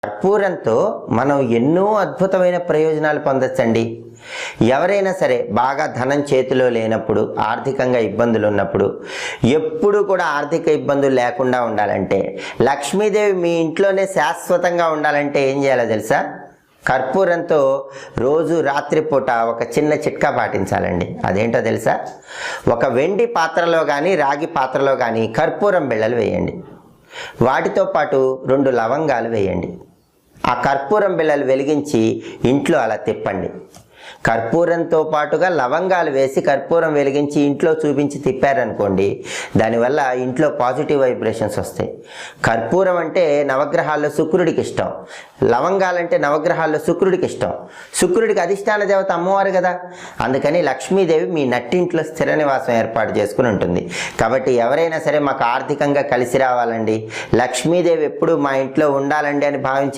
కర్పూరంతో మనం ఎన్నో అద్భుతమైన ప్రయోజనాలు పొందొచ్చండి. ఎవరైనా సరే బాగా ధనం చేతిలో లేనప్పుడు, ఆర్థికంగా ఇబ్బందులు ఉన్నప్పుడు, ఎప్పుడు కూడా ఆర్థిక ఇబ్బందులు లేకుండా ఉండాలంటే, లక్ష్మీదేవి మీ ఇంట్లోనే శాశ్వతంగా ఉండాలంటే ఏం చేయాలో తెలుసా? కర్పూరంతో రోజు రాత్రిపూట ఒక చిన్న చిట్కా పాటించాలండి. అదేంటో తెలుసా? ఒక వెండి పాత్రలో కానీ రాగి పాత్రలో కానీ కర్పూరం బిళ్ళలు వేయండి. వాటితో పాటు 2 లవంగాలు వేయండి. ఆ కర్పూరం బిళ్ళలు వెలిగించి ఇంట్లో అలా తిప్పండి. కర్పూరంతో పాటుగా లవంగాలు వేసి కర్పూరం వెలిగించి ఇంట్లో చూపించి తిప్పారనుకోండి, దానివల్ల ఇంట్లో పాజిటివ్ వైబ్రేషన్స్ వస్తాయి. కర్పూరం అంటే నవగ్రహాల్లో శుక్రుడికి ఇష్టం, లవంగాలంటే నవగ్రహాల్లో శుక్రుడికి ఇష్టం. శుక్రుడికి అధిష్టాన దేవత అమ్మవారు కదా, అందుకని లక్ష్మీదేవి మీ నట్టింట్లో స్థిర నివాసం ఏర్పాటు చేసుకుని ఉంటుంది. కాబట్టి ఎవరైనా సరే మాకు ఆర్థికంగా కలిసి రావాలండి, లక్ష్మీదేవి ఎప్పుడు మా ఇంట్లో ఉండాలండి అని భావించి